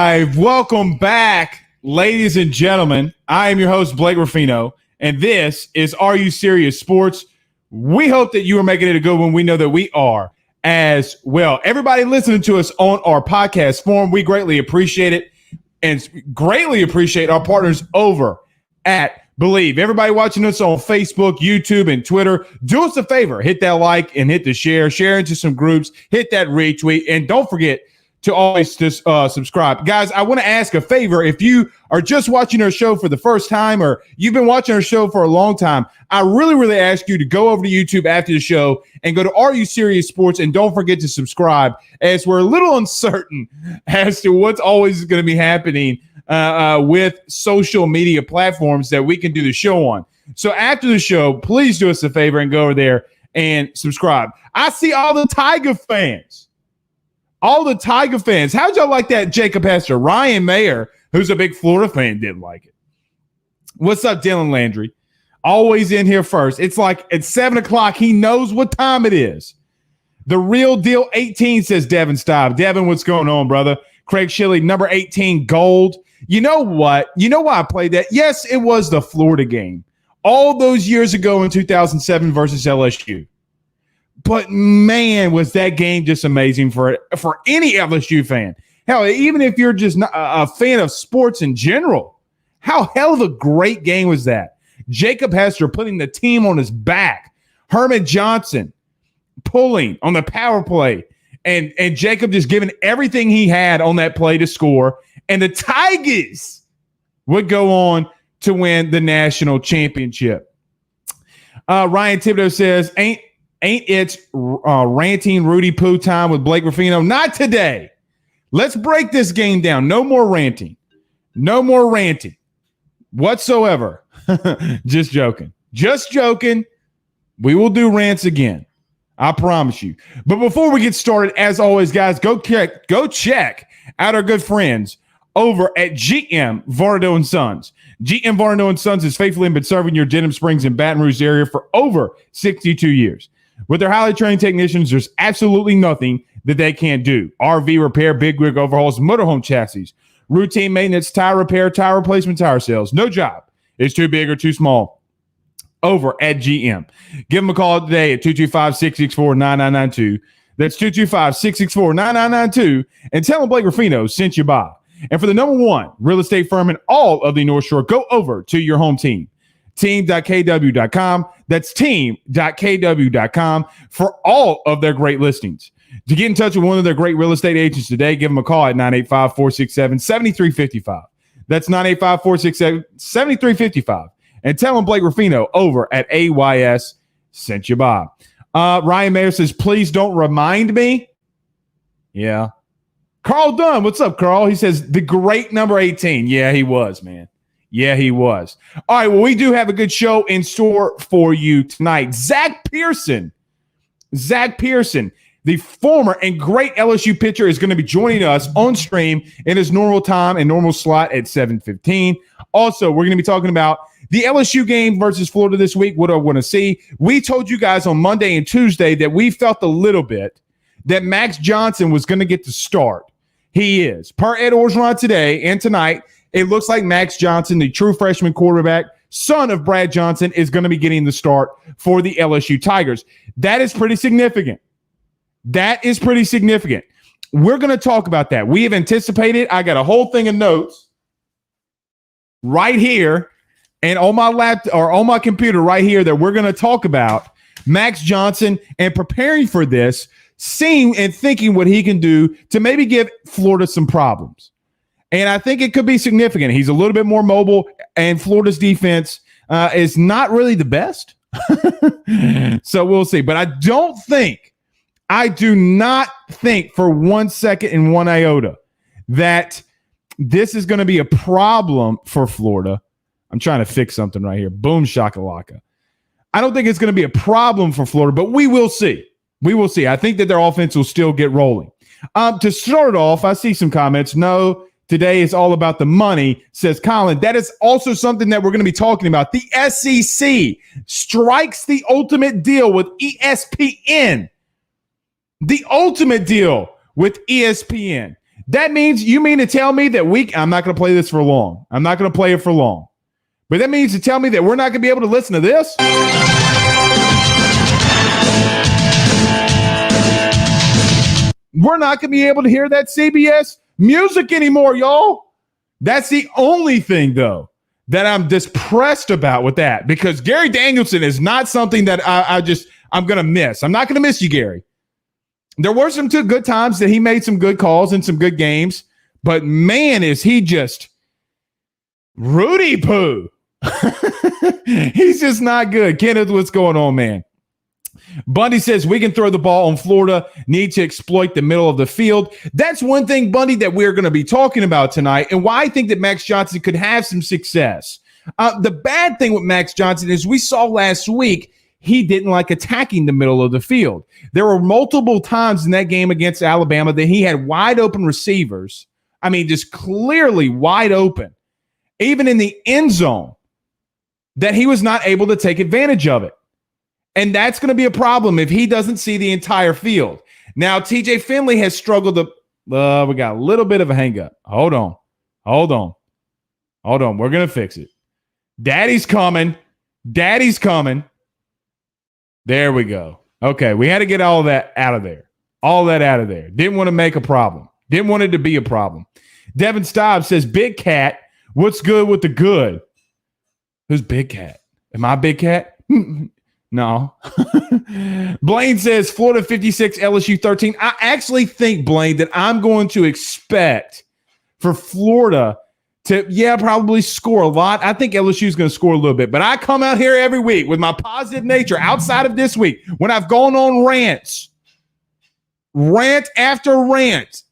live. Welcome back, ladies and gentlemen. I am your host, Blake Ruffino, and this is Are You Serious Sports? We hope that you are making it a good one. We know that we are as well. Everybody listening to us on our podcast form, we greatly appreciate it and greatly appreciate our partners over at Believe. Everybody watching us on Facebook, YouTube, and Twitter, do us a favor. Hit that like and hit the share into some groups, hit that retweet, and don't forget to always just subscribe. Guys, I want to ask a favor. If you are just watching our show for the first time or you've been watching our show for a long time, I really ask you to go over to YouTube after the show and go to Are You Serious Sports, and don't forget to subscribe, as we're a little uncertain as to what's always going to be happening with social media platforms that we can do the show on. So after the show, please do us a favor and go over there and subscribe. I see all the Tiger fans. All the Tiger fans. How'd y'all like that Jacob Hester? Ryan Mayer, who's a big Florida fan, didn't like it. What's up, Dylan Landry? Always in here first. It's like at 7 o'clock, he knows what time it is. The real deal 18, says Devin Staub. Devin, what's going on, brother? Craig Shilley, number 18, gold. You know what? You know why I played that? Yes, it was the Florida game. All those years ago in 2007 versus LSU. But, man, was that game just amazing for any LSU fan. Hell, even if you're just not a fan of sports in general, how hell of a great game was that? Jacob Hester putting the team on his back. Herman Johnson pulling on the power play. And Jacob just giving everything he had on that play to score. And the Tigers would go on to win the national championship. Ryan Thibodeau says, Ain't it ranting Rudy Poo time with Blake Ruffino? Not today. Let's break this game down. No more ranting. No more ranting whatsoever. Just joking. Just joking. We will do rants again. I promise you. But before we get started, as always, guys, go check out our good friends over at GM Vardo & Sons. GM Vardo & Sons has faithfully been serving your Denham Springs and Baton Rouge area for over 62 years. With their highly trained technicians, there's absolutely nothing that they can't do. RV repair, big rig overhauls, motorhome chassis, routine maintenance, tire repair, tire replacement, tire sales. No job is too big or too small over at GM. Give them a call today at 225-664-9992. That's 225-664-9992. And tell them Blake Ruffino sent you by. And for the number one real estate firm in all of the North Shore, go over to your home team. Team.kw.com. That's team.kw.com for all of their great listings. To get in touch with one of their great real estate agents today, give them a call at 985-467-7355. That's 985-467-7355. And tell them Blake Ruffino over at AYS sent you by. Ryan Mayer says, please don't remind me. Yeah. Carl Dunn, what's up, Carl? He says, the great number 18. Yeah, he was, man. Yeah, he was. All right, well, we do have a good show in store for you tonight. Zac Person, the former and great LSU pitcher, is going to be joining us on stream in his normal time and normal slot at 7:15. Also, we're going to be talking about the LSU game versus Florida this week. What do I want to see? We told you guys on Monday and Tuesday that we felt a little bit that Max Johnson was going to get the start. He is. Per Ed Orgeron today and tonight, it looks like Max Johnson, the true freshman quarterback, son of Brad Johnson, is going to be getting the start for the LSU Tigers. That is pretty significant. That is pretty significant. We're going to talk about that. We have anticipated. I got a whole thing of notes right here and on my laptop or on my computer right here that we're going to talk about Max Johnson and preparing for this, seeing and thinking what he can do to maybe give Florida some problems. And I think it could be significant. He's a little bit more mobile, and Florida's defense is not really the best. So we'll see. But I do not think for 1 second and 1 iota that this is going to be a problem for Florida. I'm trying to fix something right here. Boom shakalaka. I don't think it's going to be a problem for Florida, but we will see. We will see. I think that their offense will still get rolling. To start off, I see some comments. No, today is all about the money, says Colin. That is also something that we're going to be talking about. The SEC strikes the ultimate deal with ESPN. The ultimate deal with ESPN. That means you mean to tell me that I'm not going to play this for long. I'm not going to play it for long. But that means to tell me that we're not going to be able to listen to this? We're not going to be able to hear that CBS music anymore, y'all. That's the only thing, though, that I'm depressed about with that, because Gary Danielson is not something that I'm going to miss. I'm not going to miss you, Gary. There were some two good times that he made some good calls and some good games, but man, is he just Rudy Poo. He's just not good. Kenneth, what's going on, man? Bundy says we can throw the ball on Florida, need to exploit the middle of the field. That's one thing, Bundy, that we're going to be talking about tonight, and why I think that Max Johnson could have some success. The bad thing with Max Johnson is we saw last week he didn't like attacking the middle of the field. There were multiple times in that game against Alabama that he had wide open receivers. I mean, just clearly wide open, even in the end zone, that he was not able to take advantage of it. And that's going to be a problem if he doesn't see the entire field. Now, TJ Finley has struggled to we got a little bit of a hang up. Hold on. We're going to fix it. Daddy's coming. There we go. Okay, we had to get all that out of there. Didn't want to make a problem. Didn't want it to be a problem. Devin Stobbs says, Big Cat, what's good with the good? Who's Big Cat? Am I Big Cat? No. Blaine says, Florida 56, LSU 13. I actually think, Blaine, that I'm going to expect for Florida to, probably score a lot. I think LSU is going to score a little bit. But I come out here every week with my positive nature outside of this week when I've gone on rant after rant.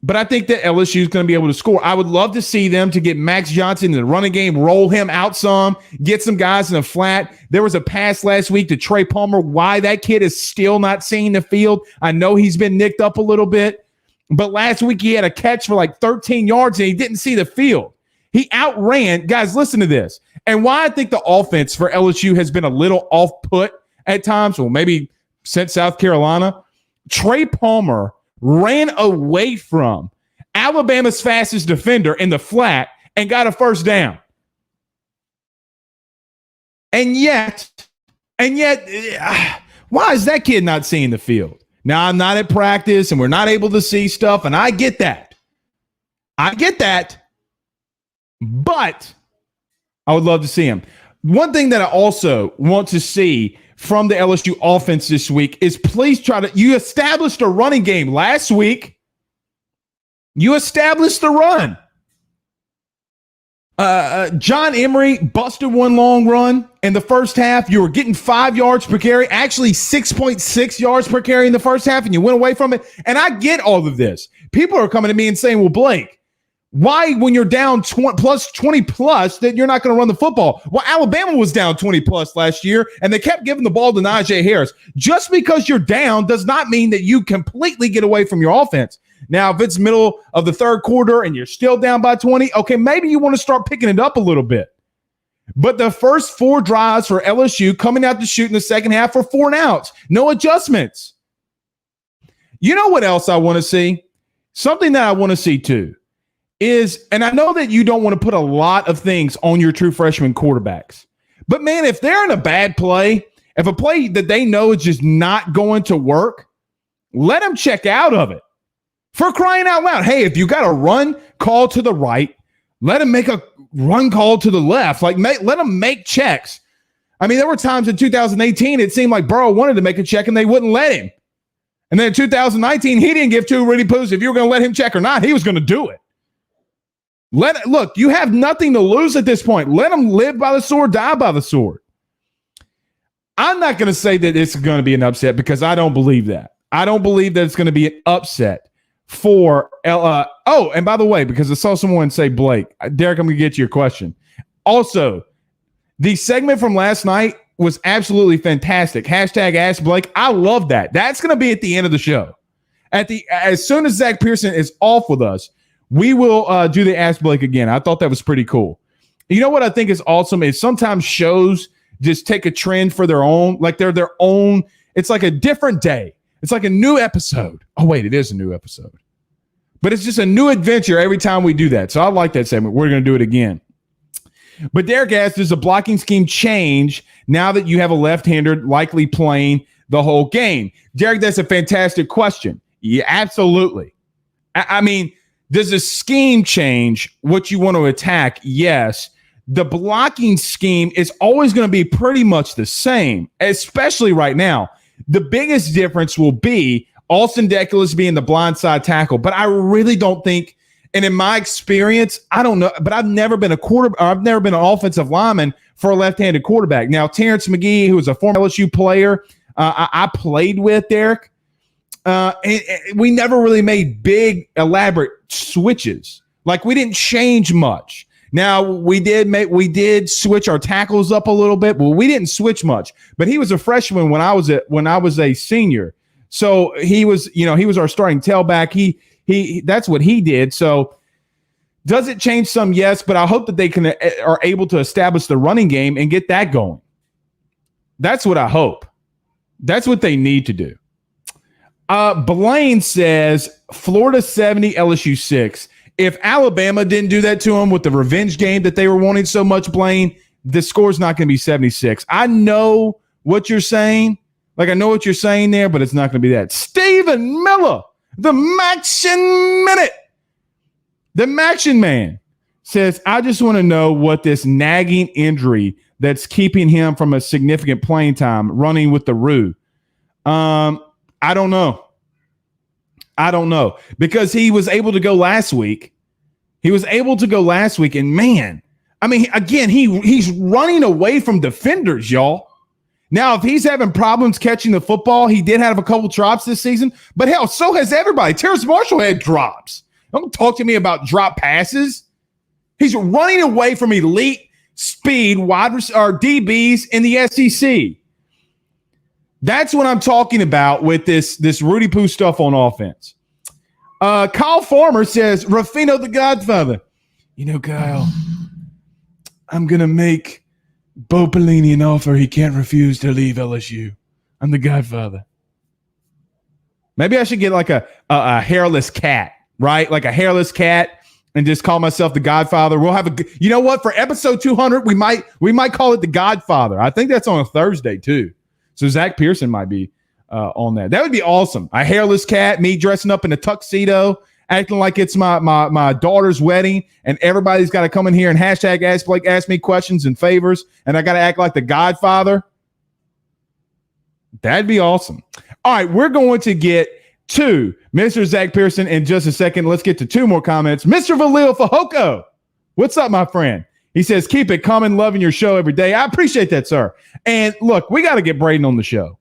But I think that LSU is going to be able to score. I would love to see them to get Max Johnson in the running game, roll him out some, get some guys in the flat. There was a pass last week to Trey Palmer. Why that kid is still not seeing the field, I know he's been nicked up a little bit. But last week he had a catch for like 13 yards and he didn't see the field. He outran. Guys, listen to this. And why I think the offense for LSU has been a little off-put at times, well, maybe since South Carolina, Trey Palmer ran away from Alabama's fastest defender in the flat and got a first down. And yet, why is that kid not seeing the field? Now, I'm not at practice and we're not able to see stuff, and I get that. But I would love to see him. One thing that I also want to see from the LSU offense this week is please you established a running game last week. You established the run. John Emery busted one long run in the first half. You were getting 5 yards per carry, actually 6.6 yards per carry in the first half, and you went away from it. And I get all of this. People are coming to me and saying, well, Blake, why, when you're down 20 plus, that you're not going to run the football? Well, Alabama was down 20 plus last year, and they kept giving the ball to Najee Harris. Just because you're down does not mean that you completely get away from your offense. Now, if it's middle of the third quarter and you're still down by 20, okay, maybe you want to start picking it up a little bit. But the first 4 drives for LSU coming out to shoot in the second half for 4 and outs. No adjustments. You know what else I want to see? Something that I want to see too is, and I know that you don't want to put a lot of things on your true freshman quarterbacks, but man, if they're in a bad play, if a play that they know is just not going to work, let them check out of it. For crying out loud. Hey, if you got a run call to the right, let them make a run call to the left. Like, let them make checks. I mean, there were times in 2018, it seemed like Burrow wanted to make a check and they wouldn't let him. And then in 2019, he didn't give 2 Rudy Poos if you were going to let him check or not. He was going to do it. Look, you have nothing to lose at this point. Let them live by the sword, die by the sword. I'm not going to say that it's going to be an upset because I don't believe that. I don't believe that it's going to be an upset for and by the way, because I saw someone say, Blake, Derek, I'm going to get to your question. Also, the segment from last night was absolutely fantastic. Hashtag Ask Blake. I love that. That's going to be at the end of the show. As soon as Zac Person is off with us, we will do the Ask Blake again. I thought that was pretty cool. You know what I think is awesome is sometimes shows just take a trend for their own, like they're their own. It's like a different day. It's like a new episode. Oh, wait, it is a new episode. But it's just a new adventure every time we do that. So I like that segment. We're going to do it again. But Derek asks, does the blocking scheme change now that you have a left-hander likely playing the whole game? Derek, that's a fantastic question. Yeah, absolutely. I mean, does the scheme change what you want to attack? Yes. The blocking scheme is always going to be pretty much the same, especially right now. The biggest difference will be Alston Deculus being the blindside tackle, but I really don't think, and in my experience, I don't know, but I've never been I've never been an offensive lineman for a left-handed quarterback. Now, Terrence McGee, who was a former LSU player, I played with, Derek, and we never really made big, elaborate switches. Like, we didn't change much. Now, we did switch our tackles up a little bit. Well, we didn't switch much, but he was a freshman when I was a senior. So he was our starting tailback. He that's what he did. So does it change some? Yes, but I hope that they are able to establish the running game and get that going. That's what I hope. That's what they need to do. Blaine says Florida 70, LSU 6. If Alabama didn't do that to him with the revenge game that they were wanting so much, Blaine, the score's not going to be 76. I know what you're saying. Like, I know what you're saying there, but it's not going to be that. Stephen Miller, the Maction Minute. The Maction Man says, I just want to know what this nagging injury that's keeping him from a significant playing time running with the Roo. I don't know. Because he was able to go last week. And man, I mean, again, he's running away from defenders, y'all. Now, if he's having problems catching the football, he did have a couple drops this season, but hell, so has everybody. Terrace Marshall had drops. Don't talk to me about drop passes. He's running away from elite speed DBs in the SEC. That's what I'm talking about with this Rudy Poo stuff on offense. Kyle Farmer says, Ruffino the Godfather. Kyle, I'm going to make Bo Pelini an offer he can't refuse to leave LSU. I'm the Godfather. Maybe I should get like a hairless cat, right? Like a hairless cat and just call myself the Godfather. We'll have you know what? For episode 200, we might call it the Godfather. I think that's on a Thursday too. So Zac Person might be on that. That would be awesome. A hairless cat, me dressing up in a tuxedo, acting like it's my daughter's wedding, and everybody's got to come in here and hashtag ask me questions and favors, and I got to act like the Godfather. That'd be awesome. All right, we're going to get to Mr. Zac Person in just a second. Let's get to two more comments. Mr. Valil Fahoko, what's up, my friend? He says, keep it coming, loving your show every day. I appreciate that, sir. And look, we got to get Braden on the show.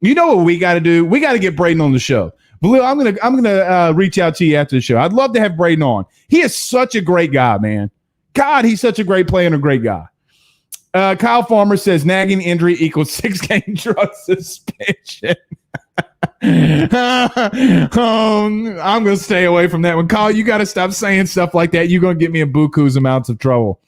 You know what we got to do? We got to get Braden on the show. Valil, I'm gonna reach out to you after the show. I'd love to have Braden on. He is such a great guy, man. God, he's such a great player and a great guy. Kyle Farmer says nagging injury equals 6-game drug suspension. I'm going to stay away from that one. Kyle, you got to stop saying stuff like that. You're going to get me in buku's amounts of trouble.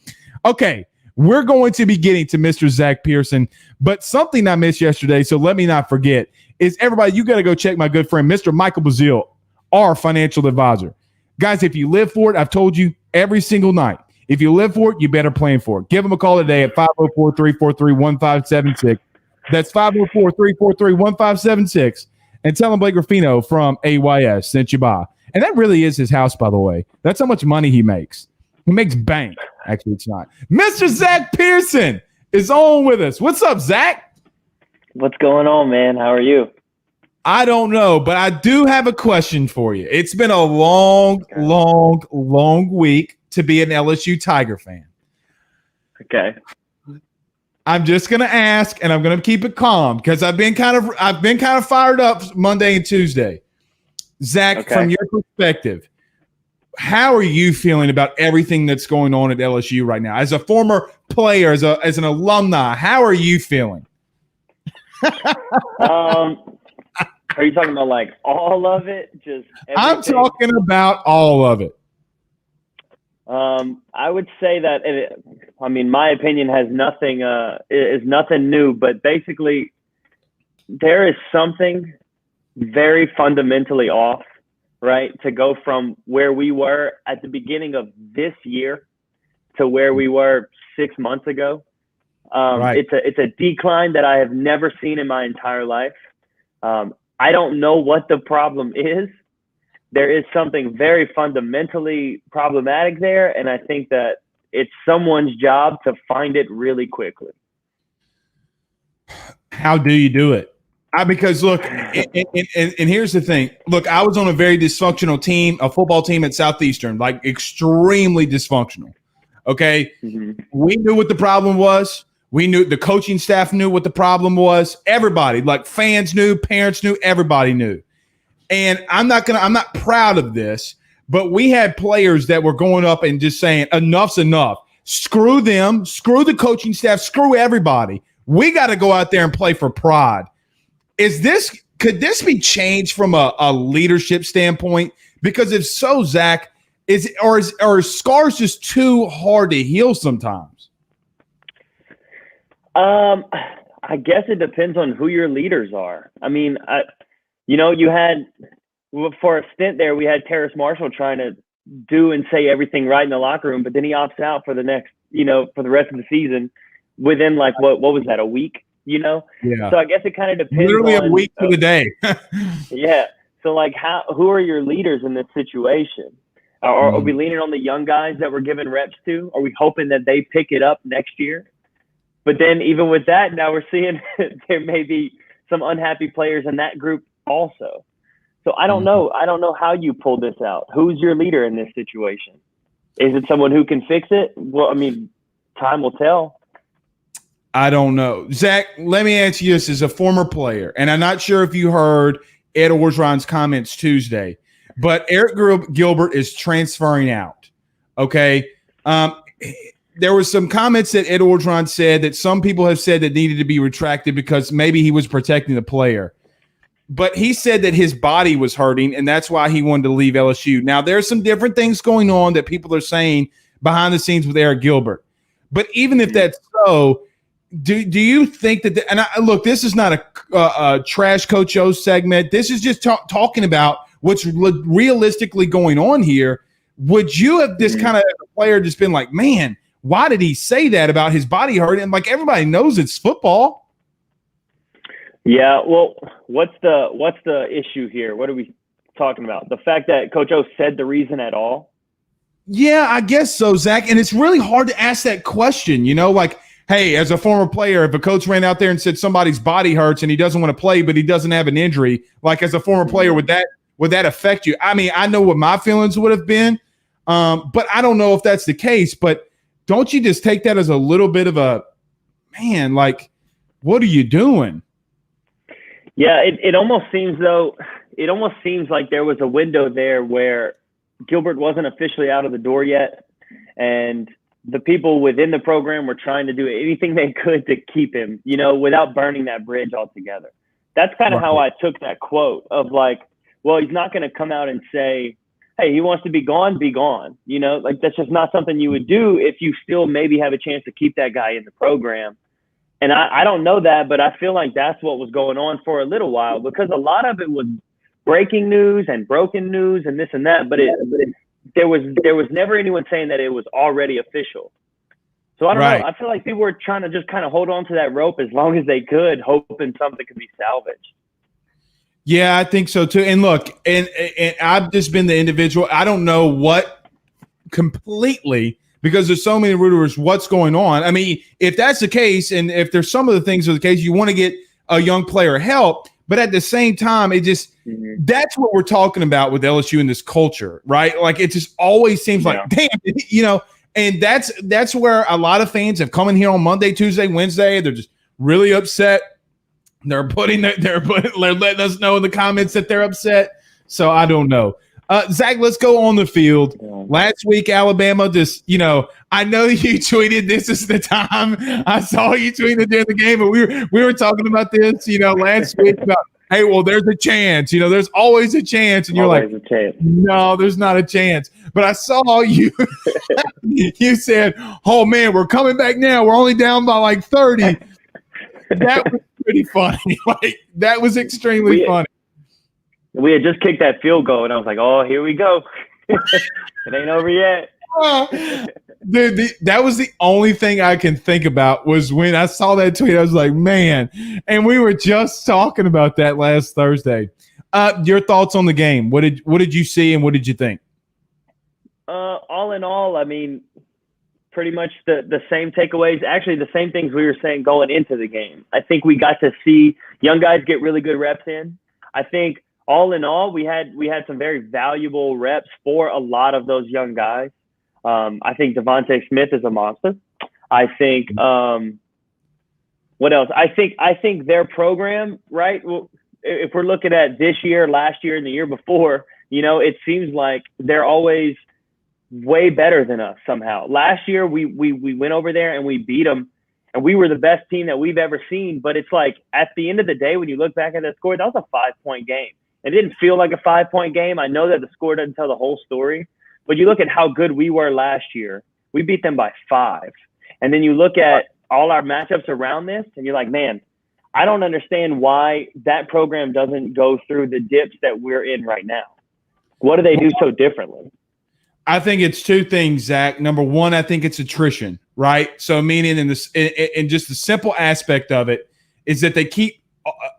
Okay, we're going to be getting to Mr. Zac Person, but something I missed yesterday, so let me not forget, is everybody, you got to go check my good friend, Mr. Michael Bazile, our financial advisor. Guys, if you live for it, I've told you every single night, if you live for it, you better plan for it. Give him a call today at 504-343-1576. That's 504-343-1576. And tell him Blake Ruffino from AYS sent you by. And that really is his house, by the way. That's how much money he makes. He makes bank. Actually, it's not. Mr. Zac Person is on with us. What's up, Zac? What's going on, man? How are you? I don't know, but I do have a question for you. It's been a long week to be an LSU Tiger fan. Okay. I'm just gonna ask, and I'm gonna keep it calm because I've been kind of fired up Monday and Tuesday. Zac, okay, from your perspective, how are you feeling about everything that's going on at LSU right now? As a former player, as an alumni, how are you feeling? Are you talking about like all of it? Just everything? I'm talking about all of it. I would say that my opinion has nothing is nothing new, but basically there is something very fundamentally off right? To go from where we were at the beginning of this year to where we were 6 months ago. Right. It's a decline that I have never seen in my entire life. I don't know what the problem is. There is something very fundamentally problematic there, and I think that it's someone's job to find it really quickly. How do you do it? Because look, and here's the thing. Look, I was on a very dysfunctional team, a football team at Southeastern, like extremely dysfunctional. Okay. Mm-hmm. We knew what the problem was. We knew, the coaching staff knew what the problem was. Everybody, like fans knew, parents knew, everybody knew. And I'm not proud of this, but we had players that were going up and just saying, enough's enough. Screw them, screw the coaching staff, screw everybody. We got to go out there and play for pride. Could this be changed from a leadership standpoint? Because if so, Zach, are scars just too hard to heal sometimes? I guess it depends on who your leaders are. I mean, you had, for a stint there, we had Terrace Marshall trying to do and say everything right in the locker room, but then he opts out for the next, for the rest of the season within like, what was that, a week? Yeah. So I guess it kind of depends. Literally a week to the day. Yeah. So like, who are your leaders in this situation? Are we leaning on the young guys that we're giving reps to? Are we hoping that they pick it up next year? But then even with that, now we're seeing there may be some unhappy players in that group also. So I don't know. I don't know how you pull this out. Who's your leader in this situation? Is it someone who can fix it? Well, I mean, time will tell. I don't know. Zach, let me ask you this as a former player, and I'm not sure if you heard Ed Orgeron's comments Tuesday, but Eric Gilbert is transferring out. Okay. There were some comments that Ed Orgeron said that some people have said that needed to be retracted because maybe he was protecting the player. But he said that his body was hurting, and that's why he wanted to leave LSU. Now, there's some different things going on that people are saying behind the scenes with Eric Gilbert. But even if that's so, do you think that look, this is not a Trash Coach O segment. This is just talking about what's realistically going on here. Would you have this kind of player just been like, man, why did he say that about his body hurt? And like everybody knows it's football. Yeah, well, what's the issue here? What are we talking about? The fact that Coach O said the reason at all? Yeah, I guess so, Zach. And it's really hard to ask that question, like, hey, as a former player, if a coach ran out there and said somebody's body hurts and he doesn't want to play, but he doesn't have an injury, like as a former player, would that affect you? I mean, I know what my feelings would have been, but I don't know if that's the case. But don't you just take that as a little bit of a, man, like, what are you doing? Yeah, it almost seems like there was a window there where Gilbert wasn't officially out of the door yet, and the people within the program were trying to do anything they could to keep him, without burning that bridge altogether. That's kind of how I took that quote of like, well, he's not going to come out and say, hey, he wants to be gone, like that's just not something you would do if you still maybe have a chance to keep that guy in the program. And I don't know that, but I feel like that's what was going on for a little while, because a lot of it was breaking news and broken news and this and that, but there was never anyone saying that it was already official. So I don't know. I feel like people were trying to just kind of hold on to that rope as long as they could, hoping something could be salvaged. Yeah, I think so too. And look, and I've just been the individual. I don't know what completely, because there's so many rumors, what's going on. I mean, if that's the case, and if there's some of the things are the case, you want to get a young player help. But at the same time, it just that's what we're talking about with LSU in this culture, right? Like it just always seems like, damn, and that's where a lot of fans have come in here on Monday, Tuesday, Wednesday. They're just really upset. They're letting us know in the comments that they're upset. So I don't know. Zach, let's go on the field. Last week, Alabama just, I know you tweeted, this is the time. I saw you tweeted during the game, but we were talking about this, last week about, hey, well, there's a chance. There's always a chance. And you're like, no, there's not a chance. But I saw you. You said, oh, man, we're coming back now. We're only down by like 30. That was pretty funny. Like that was extremely funny. We had just kicked that field goal, and I was like, "Oh, here we go. It ain't over yet." Dude, that was the only thing I can think about was when I saw that tweet. I was like, man. And we were just talking about that last Thursday. Your thoughts on the game? What did you see and what did you think? All in all, I mean, pretty much the same takeaways. Actually, the same things we were saying going into the game. I think we got to see young guys get really good reps in. I think all in all, we had some very valuable reps for a lot of those young guys. I think Devontae Smith is a monster. I think what else? I think their program, right? Well, if we're looking at this year, last year, and the year before, it seems like they're always way better than us somehow. Last year, we went over there and we beat them, and we were the best team that we've ever seen. But it's like at the end of the day, when you look back at that score, that was a 5-point game. It didn't feel like a 5-point game. I know that the score doesn't tell the whole story, but you look at how good we were last year. We beat them by 5. And then you look at all our matchups around this, and you're like, man, I don't understand why that program doesn't go through the dips that we're in right now. What do they do so differently? I think it's two things, Zach. Number one, I think it's attrition, right? So meaning in just the simple aspect of it is that they keep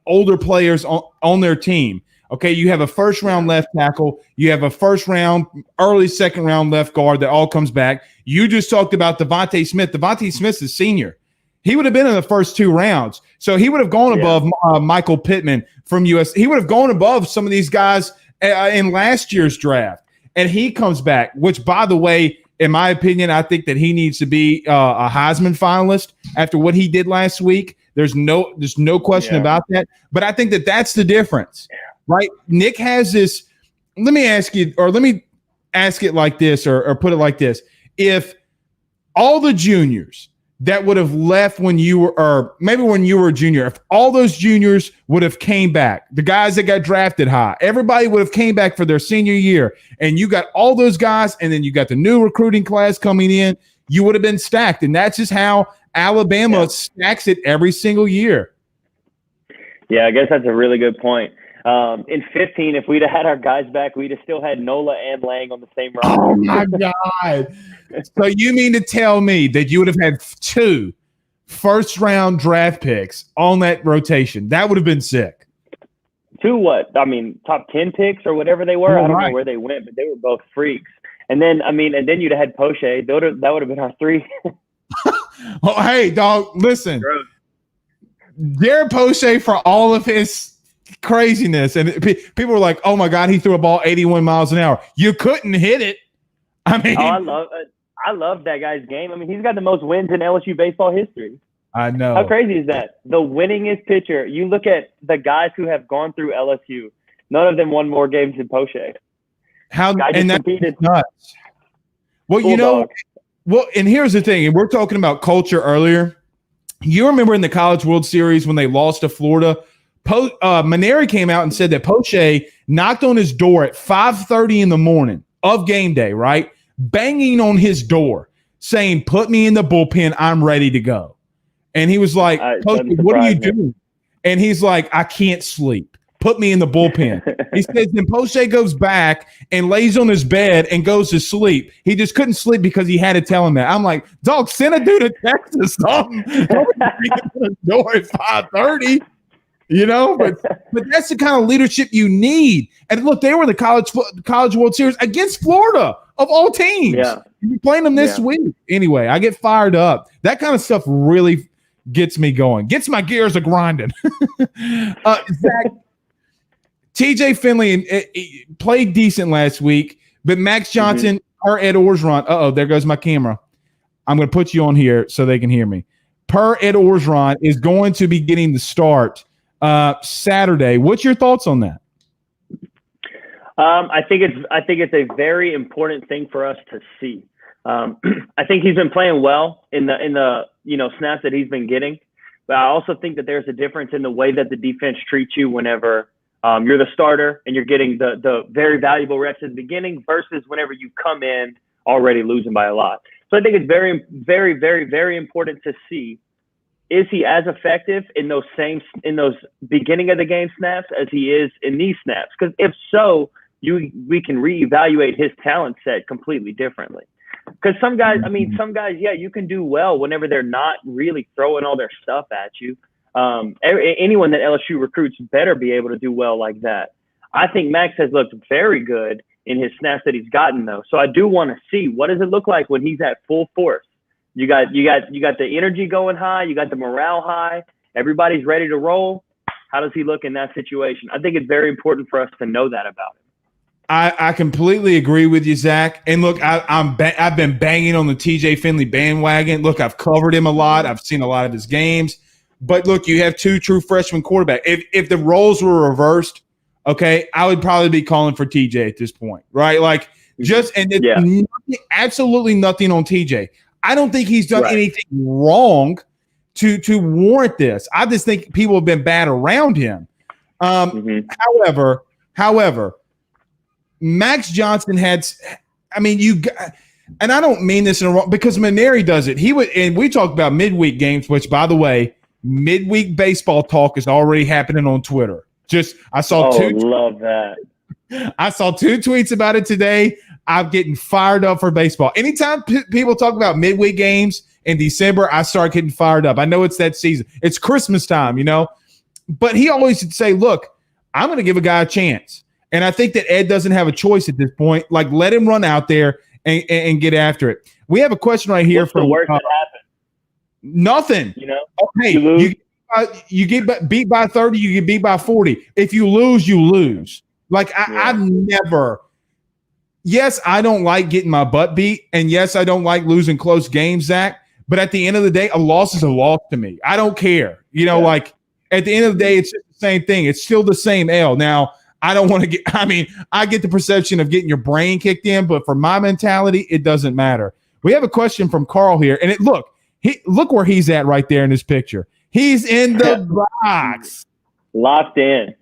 older players on their team. Okay, you have a first-round left tackle. You have a first-round, early second-round left guard that all comes back. You just talked about Devontae Smith. Devontae Smith's a senior. He would have been in the first 2 rounds. So he would have gone above Michael Pittman from US. He would have gone above some of these guys in last year's draft. And he comes back, which, by the way, in my opinion, I think that he needs to be a Heisman finalist after what he did last week. There's no question about that. But I think that that's the difference. Right. Nick has this. Let me ask it like this or put it like this. If all the juniors that would have left when you were, or maybe when you were a junior, if all those juniors would have came back, the guys that got drafted high, everybody would have came back for their senior year, and you got all those guys, and then you got the new recruiting class coming in, you would have been stacked. And that's just how Alabama stacks it every single year. Yeah, I guess that's a really good point. In 15, if we'd have had our guys back, we'd have still had Nola and Lang on the same roster. Oh, my God. So you mean to tell me that you would have had 2 first-round draft picks on that rotation? That would have been sick. 2 what? I mean, top 10 picks or whatever they were. I don't know where they went, but they were both freaks. And then, you'd have had Poche. That would have been our 3. Oh, hey, dog, listen. Gross. Jared Poche, for all of his craziness, and people were like, oh my God, he threw a ball 81 miles an hour. You couldn't hit it. I mean, I love that guy's game. I mean, he's got the most wins in LSU baseball history. I know. How crazy is that? The winningest pitcher. You look at the guys who have gone through LSU, none of them won more games than Poche. And that's nuts. Well, and here's the thing, and we're talking about culture earlier. You remember in the College World Series when they lost to Florida, Maneri came out and said that Poche knocked on his door at 5:30 in the morning of game day, right? Banging on his door, saying, put me in the bullpen. I'm ready to go. And he was like, Poche, what are you doing? And he's like, I can't sleep. Put me in the bullpen. He says, then Poche goes back and lays on his bed and goes to sleep. He just couldn't sleep because he had to tell him that. I'm like, dog, send a dude to Texas something. Don't be the door at 5:30. But that's the kind of leadership you need. And look, they were in the College World Series against Florida of all teams. Yeah. You're playing them this week. Anyway, I get fired up. That kind of stuff really gets me going, gets my gears a grinding. Zach, TJ Finley played decent last week, but Max Johnson or Ed Orgeron, there goes my camera. I'm going to put you on here so they can hear me. Per Ed Orgeron is going to be getting the start Saturday. What's your thoughts on that? I think it's a very important thing for us to see. I think he's been playing well in the snaps that he's been getting, but I also think that there's a difference in the way that the defense treats you whenever you're the starter and you're getting the very valuable reps at the beginning versus whenever you come in already losing by a lot. So I think it's very, very, very, very important to see is he as effective in those beginning of the game snaps as he is in these snaps? Because if so, we can reevaluate his talent set completely differently. Because some guys, yeah, you can do well whenever they're not really throwing all their stuff at you. Anyone that LSU recruits better be able to do well like that. I think Max has looked very good in his snaps that he's gotten, though. So I do want to see, what does it look like when he's at full force? You got the energy going high, you got the morale high, everybody's ready to roll. How does he look in that situation? I think it's very important for us to know that about him. I completely agree with you, Zach. And look, I've been banging on the TJ Finley bandwagon. Look, I've covered him a lot. I've seen a lot of his games. But look, you have two true freshman quarterbacks. If the roles were reversed, okay, I would probably be calling for TJ at this point, right? Like nothing, absolutely nothing on TJ. I don't think he's done anything wrong to warrant this. I just think people have been bad around him. However, Max Johnson and I don't mean this in a wrong, because Maneri does it. And we talked about midweek games, which, by the way, midweek baseball talk is already happening on Twitter. I saw love that. I saw 2 tweets about it today. I'm getting fired up for baseball. Anytime people talk about midweek games in December, I start getting fired up. I know it's that season. It's Christmas time, But he always would say, look, I'm going to give a guy a chance. And I think that Ed doesn't have a choice at this point. Like, let him run out there and get after it. We have a question right here. What's the worst that happened? Nothing. Okay, you get beat by 30, you get beat by 40. If you lose, you lose. Like, I've never – yes, I don't like getting my butt beat, and yes, I don't like losing close games, Zach. But at the end of the day, a loss is a loss to me. I don't care. Like, at the end of the day, it's just the same thing. It's still the same L. Now, I don't want to I get the perception of getting your brain kicked in, but for my mentality, it doesn't matter. We have a question from Carl here, and look where he's at right there in this picture. He's in the box. Locked in.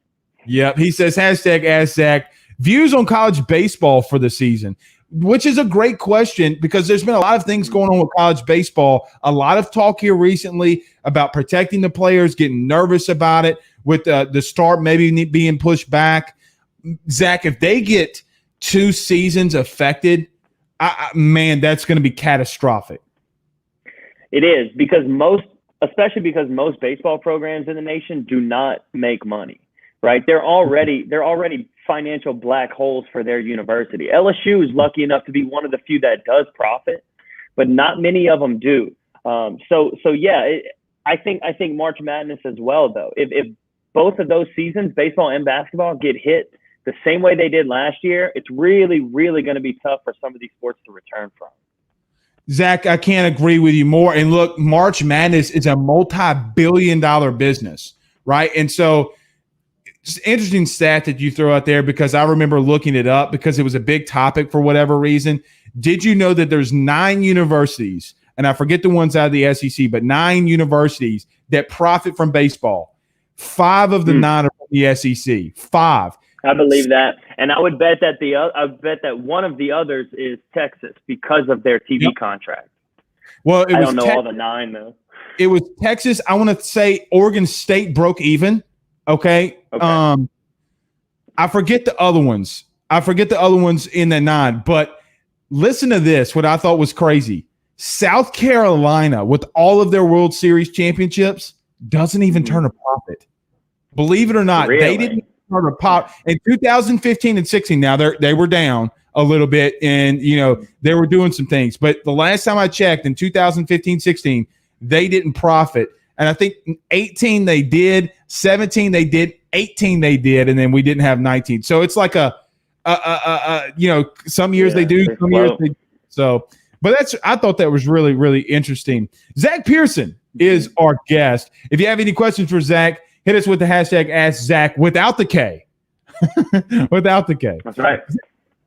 Yep. He says, #AskZach, views on college baseball for the season, which is a great question because there's been a lot of things going on with college baseball. A lot of talk here recently about protecting the players, getting nervous about it, with the start maybe being pushed back. Zach, if they get 2 seasons affected, that's going to be catastrophic. It is, especially because most baseball programs in the nation do not make money, right? They're already financial black holes for their university. LSU is lucky enough to be one of the few that does profit, but not many of them do. I think March Madness as well, though. If both of those seasons, baseball and basketball, get hit the same way they did last year, it's really, really going to be tough for some of these sports to return from. Zach, I can't agree with you more. And look, March Madness is a multi-billion-dollar business, right? And so it's an interesting stat that you throw out there because I remember looking it up because it was a big topic for whatever reason. Did you know that there's 9 universities, and I forget the ones out of the SEC, but 9 universities that profit from baseball? 5 of the 9 are from the SEC. 5. I believe that, and I would bet that one of the others is Texas because of their TV contract. Well, I don't know all the 9 though. It was Texas. I want to say Oregon State broke even. Okay. I forget the other ones. In the 9. But listen to this. What I thought was crazy: South Carolina, with all of their World Series championships, doesn't even turn a profit. Believe it or not, they didn't turn a profit in 2015 and 16. Now they were down a little bit, and they were doing some things. But the last time I checked, in 2015-16, they didn't profit. And I think 18 they did, 17 they did, 18 they did, and then we didn't have 19. So it's like some years they do, some years they. So, but I thought that was really, really interesting. Zac Person is our guest. If you have any questions for Zach, hit us with the #AskZach without the K. Without the K. That's right.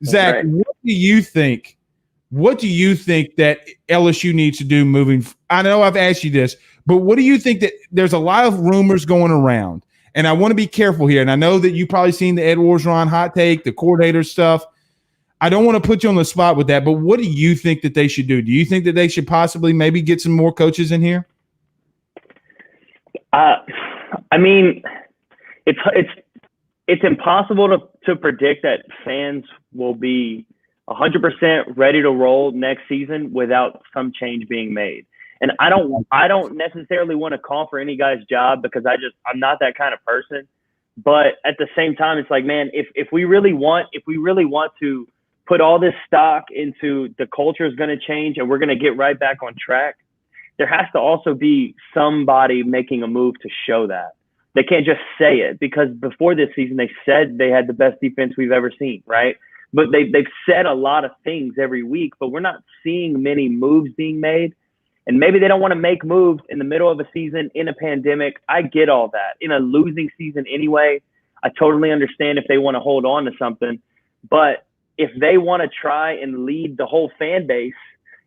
Zach, That's right. What do you think that LSU needs to do moving? I know I've asked you this, but what do you think that there's a lot of rumors going around, and I want to be careful here. And I know that you've probably seen the Ed Orgeron hot take, the coordinator stuff. I don't want to put you on the spot with that, but what do you think that they should do? Do you think that they should possibly maybe get some more coaches in here? Uh, I mean, it's impossible to predict that fans will be 100% ready to roll next season without some change being made. And I don't necessarily want to call for any guy's job because I'm not that kind of person. But at the same time, it's like, man, if we really want to put all this stock into the culture is going to change and we're going to get right back on track, there has to also be somebody making a move to show that. They can't just say it, because before this season, they said they had the best defense we've ever seen, right? But they've said a lot of things every week, but we're not seeing many moves being made. And maybe they don't want to make moves in the middle of a season in a pandemic. I get all that. In a losing season anyway, I totally understand if they want to hold on to something. But if they want to try and lead the whole fan base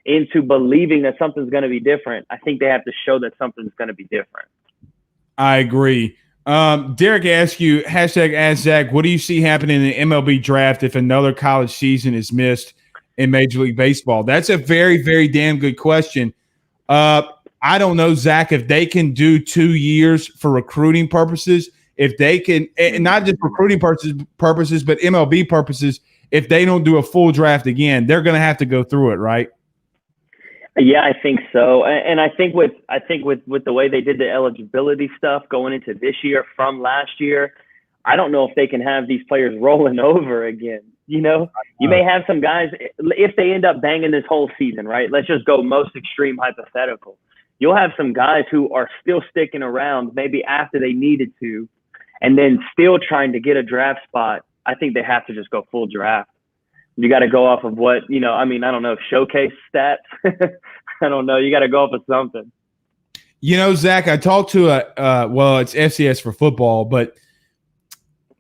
into believing that something's going to be different, I think they have to show that something's going to be different. I agree. Derek asked you, #AskZach, what do you see happening in the MLB draft if another college season is missed in Major League Baseball? That's a very, very damn good question. I don't know, Zach, if they can do 2 years for recruiting purposes, if they can, and not just recruiting purposes, but MLB purposes, if they don't do a full draft again, they're going to have to go through it, right? Yeah, I think so. And I think with the way they did the eligibility stuff going into this year from last year, I don't know if they can have these players rolling over again. You know, you may have some guys, if they end up banging this whole season, right? Let's just go most extreme hypothetical. You'll have some guys who are still sticking around maybe after they needed to, and then still trying to get a draft spot. I think they have to just go full draft. You got to go off of what, you know, I mean, I don't know, showcase stats. I don't know. You got to go off of something. You know, Zach, I talked to it's FCS for football, but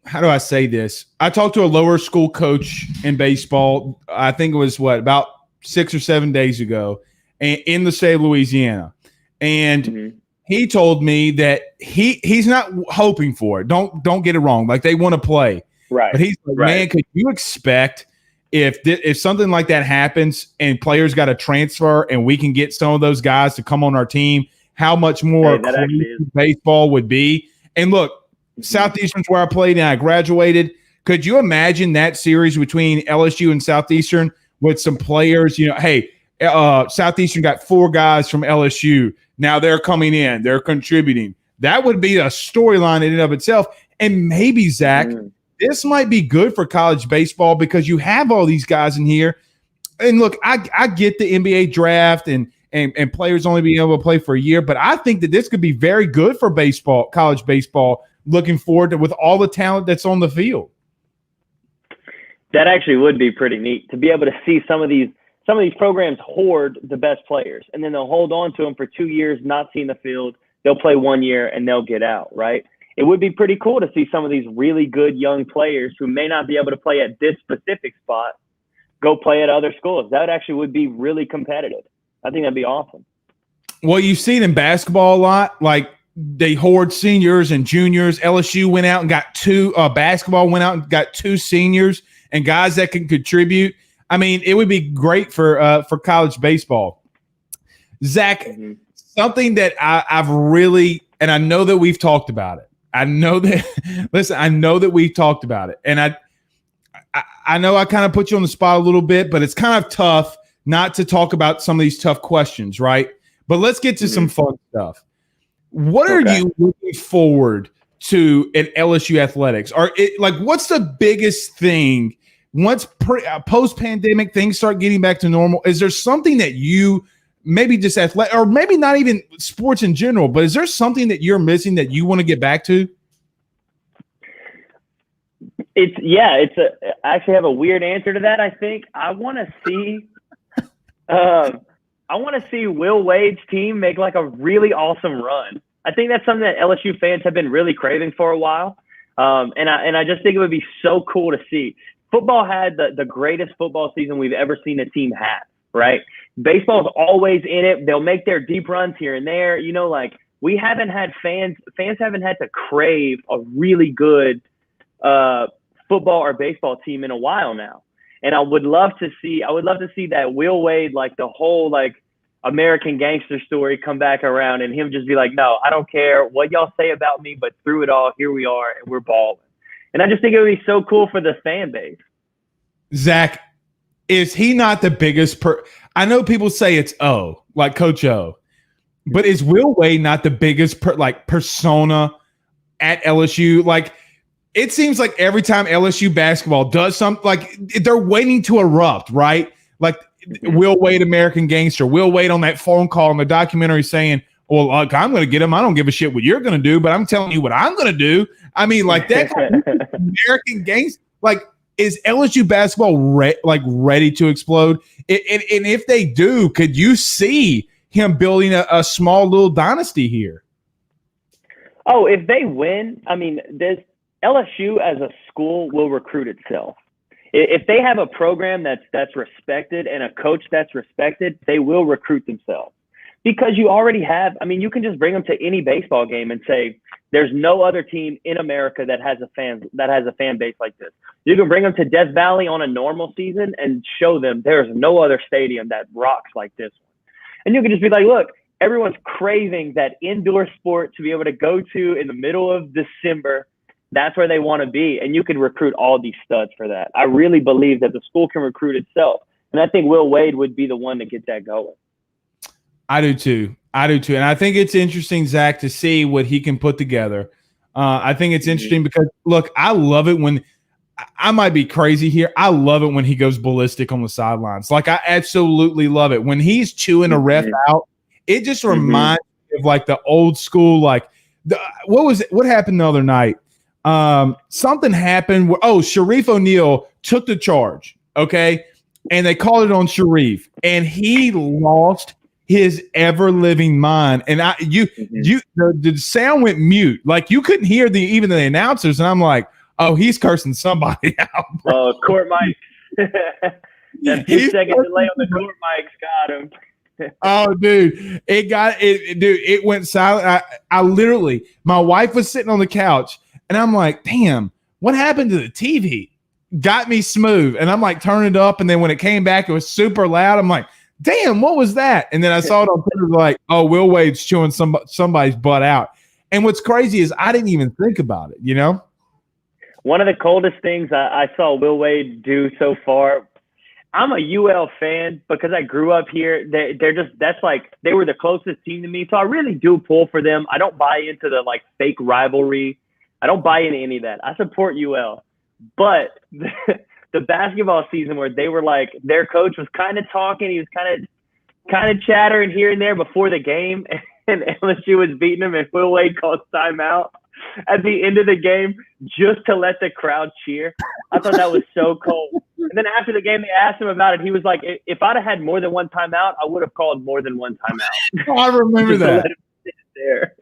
how do I say this? I talked to a lower school coach in baseball. I think it was about 6 or 7 days ago in the state of Louisiana. And he told me that he's not hoping for it. Don't get it wrong. Like, they want to play. Right. But he's like, man, could you expect if something like that happens and players got to transfer and we can get some of those guys to come on our team, how much more baseball would be? And look, Southeastern's where I played and I graduated. Could you imagine that series between LSU and Southeastern with some players, you know, hey, Southeastern got 4 guys from LSU. Now they're coming in. They're contributing. That would be a storyline in and of itself. And maybe, Zach, this might be good for college baseball because you have all these guys in here. And look, I get the NBA draft and players only being able to play for a year, but I think that this could be very good for baseball, college baseball, looking forward to with all the talent that's on the field. That actually would be pretty neat to be able to see some of these programs hoard the best players, and then they'll hold on to them for 2 years, not seeing the field. They'll play 1 year and they'll get out, right? It would be pretty cool to see some of these really good young players who may not be able to play at this specific spot go play at other schools. That actually would be really competitive. I think that'd be awesome. Well, you've seen in basketball a lot, like they hoard seniors and juniors. LSU went out and got 2 basketball went out and got 2 seniors and guys that can contribute. I mean, it would be great for college baseball. Zach, something that I've really, and I know that we've talked about it. I know that we've talked about it. And I know I kind of put you on the spot a little bit, but it's kind of tough not to talk about some of these tough questions, right? But let's get to some fun stuff. What are you looking forward to at LSU athletics? What's the biggest thing once post-pandemic things start getting back to normal? Is there something that you maybe just athletic, or maybe not even sports in general, but is there something that you're missing that you want to get back to? I actually have a weird answer to that. I think I want to see Will Wade's team make like a really awesome run. I think that's something that LSU fans have been really craving for a while. And I just think it would be so cool to see. Football had the greatest football season we've ever seen a team have, right? Baseball's always in it. They'll make their deep runs here and there. You know, like we haven't had fans haven't had to crave a really good football or baseball team in a while now. And I would love to see that Will Wade, like the whole, like American Gangster story come back around and him just be like, no, I don't care what y'all say about me, but through it all, here we are and we're balling. And I just think it would be so cool for the fan base. Zach, is he not the biggest I know people say it's O, like Coach O, but is Will Wade not the biggest persona at LSU? Like, it seems like every time LSU basketball does something, like they're waiting to erupt, right? Like Will Wade, American Gangster, Will Wade on that phone call in the documentary saying, well, look, I'm going to get him. I don't give a shit what you're going to do, but I'm telling you what I'm going to do. I mean, like that American Gangster, like, is LSU basketball ready to explode? And if they do, could you see him building a small little dynasty here? Oh, if they win, I mean, LSU as a school will recruit itself. If they have a program that's respected and a coach that's respected, they will recruit themselves. Because you already have, I mean, you can just bring them to any baseball game and say, there's no other team in America that has a fan base like this. You can bring them to Death Valley on a normal season and show them there's no other stadium that rocks like this one. And you can just be like, look, everyone's craving that indoor sport to be able to go to in the middle of December. That's where they want to be. And you can recruit all these studs for that. I really believe that the school can recruit itself. And I think Will Wade would be the one to get that going. I do too. And I think it's interesting, Zach, to see what he can put together. I think it's interesting because, look, I love it when – I might be crazy here. I love it when he goes ballistic on the sidelines. Like, I absolutely love it. When he's chewing a ref out, it just reminds me of, like, the old school, like what happened the other night? Something happened where, Sharif O'Neal took the charge, okay? And they called it on Sharif, and he lost his ever-living mind. And the sound went mute. Like, you couldn't hear even the announcers, and I'm like, oh, he's cursing somebody out. Oh, court mics. That 2-second delay on the court mics got him. Oh, dude, it went silent. I literally, my wife was sitting on the couch, and I'm like, damn, what happened to the TV? Got me smooth. And I'm like, turn it up. And then when it came back, it was super loud. I'm like, damn, what was that? And then I saw it on Twitter, like, oh, Will Wade's chewing somebody's butt out. And what's crazy is I didn't even think about it, you know? One of the coldest things I saw Will Wade do so far, I'm a UL fan because I grew up here. They were the closest team to me. So I really do pull for them. I don't buy into the like fake rivalry. I don't buy into any of that. I support UL. But the basketball season where they were like, their coach was kind of talking. He was kind of chattering here and there before the game. And LSU was beating him, and Will Wade called timeout at the end of the game just to let the crowd cheer. I thought that was so cold. And then after the game, they asked him about it. He was like, if I'd have had more than one timeout, I would have called more than one timeout. Oh, I remember that. Let him sit there.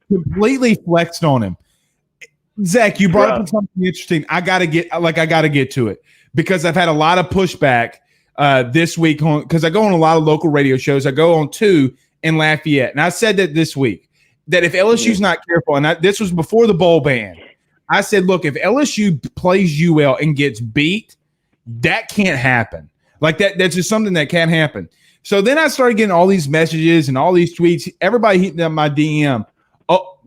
Completely flexed on him. Zach, you brought up something interesting. I gotta get to it because I've had a lot of pushback this week because I go on a lot of local radio shows. I go on 2 in Lafayette, and I said that this week that if LSU's not careful, and this was before the bowl ban, I said, look, if LSU plays UL and gets beat, that can't happen. Like that's just something that can't happen. So then I started getting all these messages and all these tweets, everybody hitting up my DM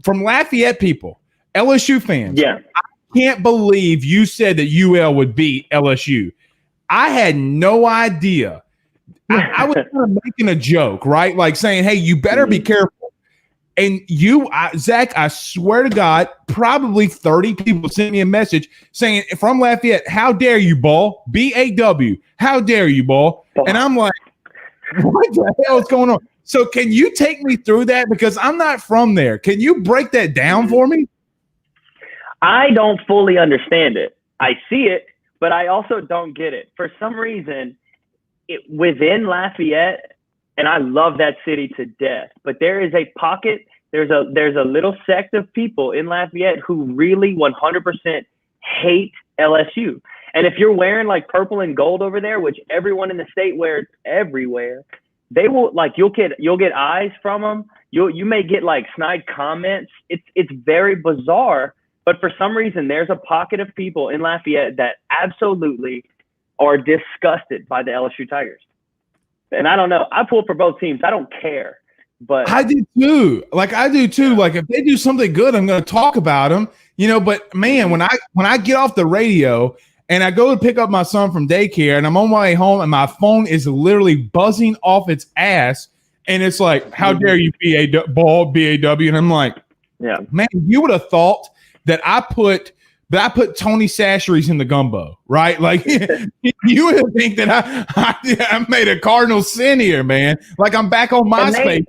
from Lafayette people. LSU fans, yeah. I can't believe you said that UL would beat LSU. I had no idea. I was kind of making a joke, right? Like saying, hey, you better be careful. And Zach, I swear to God, probably 30 people sent me a message saying from Lafayette, how dare you, ball? B-A-W. How dare you, ball? And I'm like, what the hell is going on? So can you take me through that? Because I'm not from there. Can you break that down for me? I don't fully understand it. I see it, but I also don't get it. For some reason, within Lafayette, and I love that city to death, but there is a pocket, there's a little sect of people in Lafayette who really 100% hate LSU. And if you're wearing like purple and gold over there, which everyone in the state wears everywhere, they will like you'll get eyes from them. You may get like snide comments. It's very bizarre. But for some reason, there's a pocket of people in Lafayette that absolutely are disgusted by the LSU Tigers. And I don't know. I pull for both teams. I don't care. But I do too. I do too. Like if they do something good, I'm going to talk about them. But man, when I get off the radio and I go to pick up my son from daycare and I'm on my way home and my phone is literally buzzing off its ass and it's like, how dare you BAW? And I'm like, yeah, man, you would have thought that I put Tony Chachere's in the gumbo, right? Like you would think that I made a cardinal sin here, man. Like I'm back on MySpace.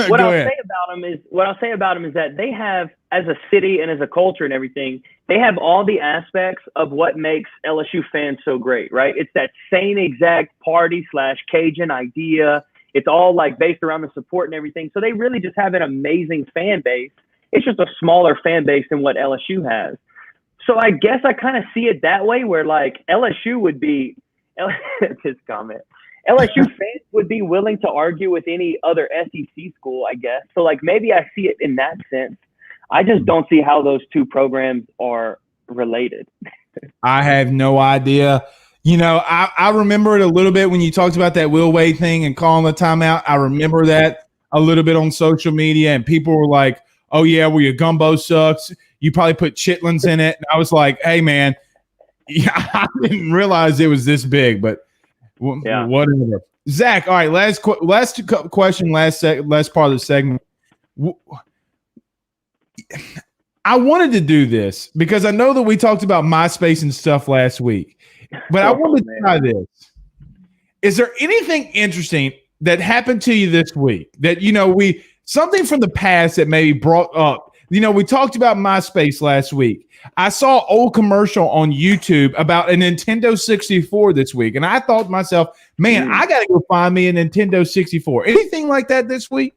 What I'll say about them is that they have, as a city and as a culture and everything, they have all the aspects of what makes LSU fans so great, right? It's that same exact party/Cajun idea. It's all like based around the support and everything. So they really just have an amazing fan base. It's just a smaller fan base than what LSU has. So I guess I kind of see it that way, where like LSU would be his comment. LSU fans would be willing to argue with any other SEC school, I guess. So, like, maybe I see it in that sense. I just don't see how those two programs are related. I have no idea. I remember it a little bit when you talked about that Will Wade thing and calling the timeout. I remember that a little bit on social media, and people were like, oh, yeah, well, your gumbo sucks. You probably put chitlins in it. And I was like, hey, man, I didn't realize it was this big, but whatever. Zach, all right, last question, last part of the segment. I wanted to do this because I know that we talked about MySpace and stuff last week, but I wanted to try this. Is there anything interesting that happened to you this week that, something from the past that maybe brought up? We talked about MySpace last week. I saw an old commercial on YouTube about a Nintendo 64 this week, and I thought to myself, man, I got to go find me a Nintendo 64. Anything like that this week?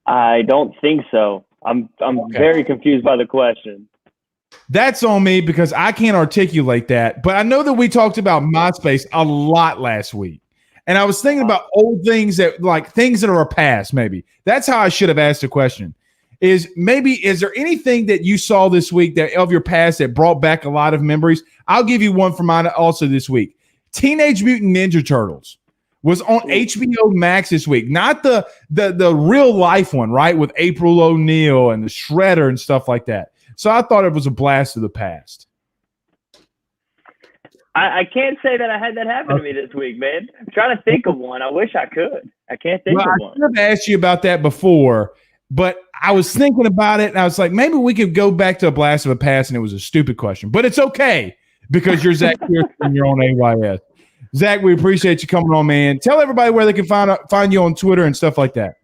I don't think so. I'm very confused by the question. That's on me because I can't articulate that, but I know that we talked about MySpace a lot last week. And I was thinking about old things that are past, maybe. That's how I should have asked the question. Is there anything that you saw this week that of your past that brought back a lot of memories? I'll give you one for mine also this week. Teenage Mutant Ninja Turtles was on HBO Max this week. Not the real life one, right? With April O'Neil and the Shredder and stuff like that. So I thought it was a blast of the past. I can't say that I had that happen to me this week, man. I'm trying to think of one. I wish I could. I can't think of one. I should have asked you about that before, but I was thinking about it, and I was like, maybe we could go back to a blast of a past, and it was a stupid question. But it's okay because you're Zac Person and you're on AYS. Zach, we appreciate you coming on, man. Tell everybody where they can find you on Twitter and stuff like that.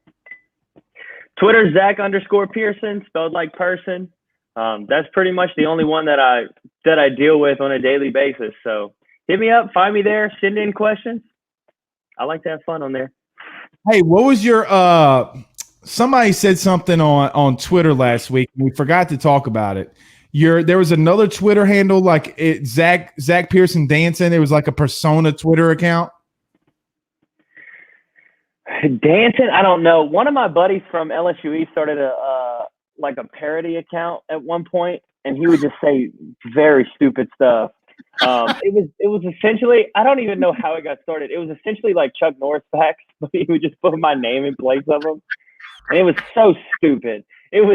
Twitter, Zac_Person, spelled like person. That's pretty much the only one that I deal with on a daily basis. So hit me up, find me there, send in questions. I like to have fun on there. Hey, what was your somebody said something on Twitter last week, and we forgot to talk about it. There was another Twitter handle like Zac Person Dancing. It was like a persona Twitter account. Dancing, I don't know. One of my buddies from LSU started a parody account at one point, and he would just say very stupid stuff. It was essentially, I don't even know how it got started. It was essentially like Chuck Norris facts, but he would just put my name in place of them. And it was so stupid. And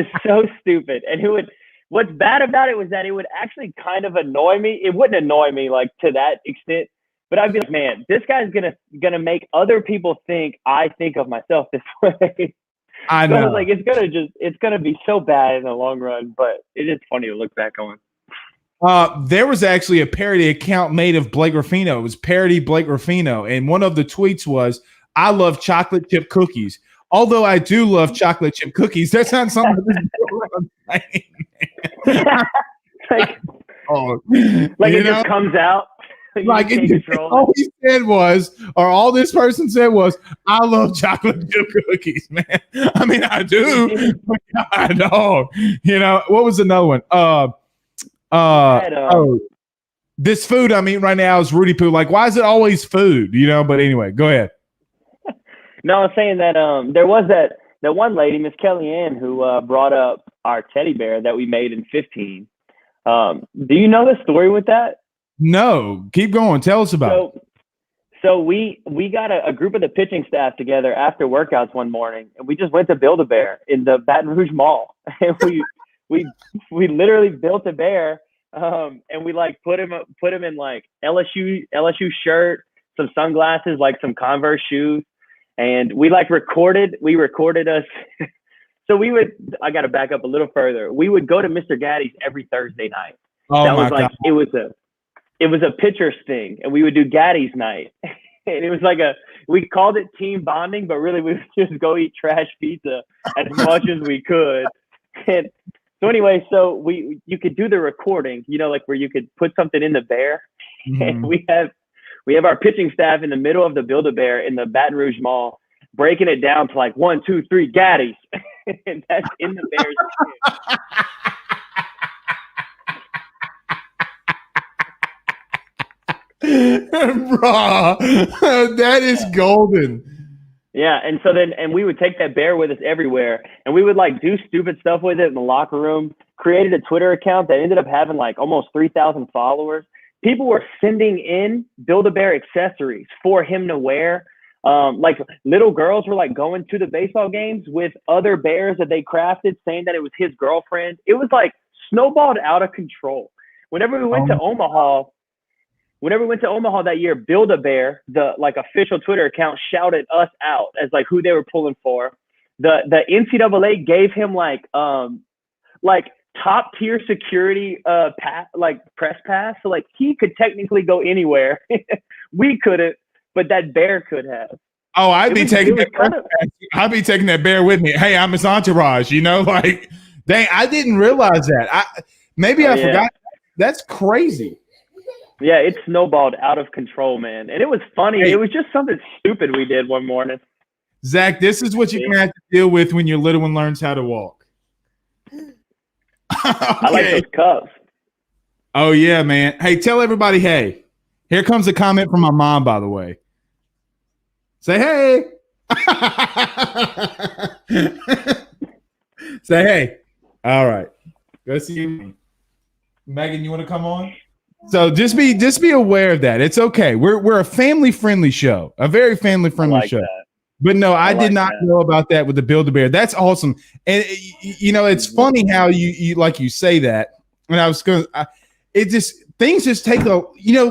what's bad about it was that it would actually kind of annoy me. It wouldn't annoy me like to that extent, but I'd be like, man, this guy's gonna make other people think I think of myself this way. I know. So I was like, it's gonna be so bad in the long run, but it is funny to look back on. There was actually a parody account made of Blake Ruffino. It was parody Blake Ruffino, and one of the tweets was, "I love chocolate chip cookies. Although I do love chocolate chip cookies, that's not something I'm saying." It just comes out. All he said was, or all this person said was, "I love chocolate chip cookies, man." I mean, I do, but God, dog. What was another one? This food I'm eating right now is Rudy Poo. Like, why is it always food? But anyway, go ahead. No, I was saying that there was that one lady, Miss Kellyanne, who brought up our teddy bear that we made in 15. Do you know the story with that? No, keep going. Tell us about it. So we got a group of the pitching staff together after workouts one morning, and we just went to Build-A-Bear in the Baton Rouge Mall, and we literally built a bear, and we like put him in like LSU shirt, some sunglasses, like some Converse shoes, and we recorded us. So I got to back up a little further. We would go to Mr. Gaddy's every Thursday night. Oh that my was like God. it was a pitcher's thing, and we would do Gaddy's night. And it was like we called it team bonding, but really we would just go eat trash pizza as much as we could. And so anyway, you could do the recording, like where you could put something in the bear. Mm-hmm. And we have our pitching staff in the middle of the Build-A-Bear in the Baton Rouge Mall, breaking it down to like 1, 2, 3 Gaddy's. And that's in the Bears. Bro, that is golden. Yeah, and so then we would take that bear with us everywhere, and we would like do stupid stuff with it in the locker room. Created a Twitter account that ended up having like almost 3,000 followers. People were sending in Build-A-Bear accessories for him to wear. Like little girls were like going to the baseball games with other bears that they crafted, saying that it was his girlfriend. It was like snowballed out of control. Whenever we went to Omaha that year, Build-A-Bear, the like official Twitter account, shouted us out as like who they were pulling for. The NCAA gave him like top tier security press pass, so like he could technically go anywhere. We couldn't, but that bear could have. Oh, I'd be taking that bear with me. Hey, I'm his entourage. Like, dang, I didn't realize that. I forgot. That's crazy. Yeah, it snowballed out of control, man. And it was funny. Hey, it was just something stupid we did one morning. Zach, this is what you're going to have to deal with when your little one learns how to walk. Okay. I like those cups. Oh, yeah, man. Hey, tell everybody, hey. Here comes a comment from my mom, by the way. Say, hey. Say, hey. All right. Go see you. Megan, you want to come on? So just be aware of that. It's okay. We're a family-friendly show, a very family-friendly show. That. But no, I did not know about that with the Build-A-Bear. That's awesome. And it's funny how you like you say that. And I was going to things just take a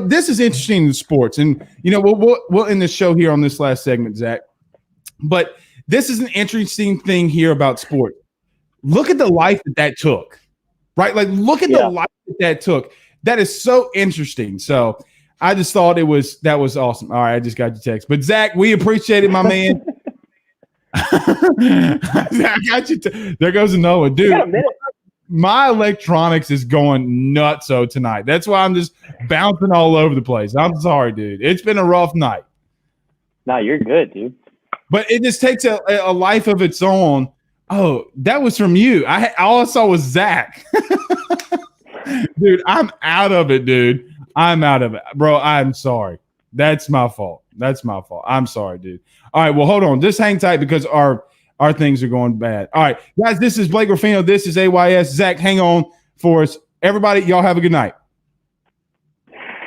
this is interesting in sports. And we'll end the show here on this last segment, Zach. But this is an interesting thing here about sport. Look at the life that took. Right? Like look at the life that took. That is so interesting. So I just thought that was awesome. All right, I just got your text. But Zach, we appreciate it, my man. I got you. There goes Noah. Dude, my electronics is going nutso tonight. That's why I'm just bouncing all over the place. I'm sorry, dude. It's been a rough night. No, you're good, dude. But it just takes a life of its own. Oh, that was from you. All I saw was Zach. Dude, I'm out of it, dude. I'm out of it. Bro, I'm sorry. That's my fault. I'm sorry, dude. All right, well, hold on. Just hang tight because our things are going bad. All right, guys, this is Blake Ruffino. This is AYS. Zach, hang on for us. Everybody, y'all have a good night.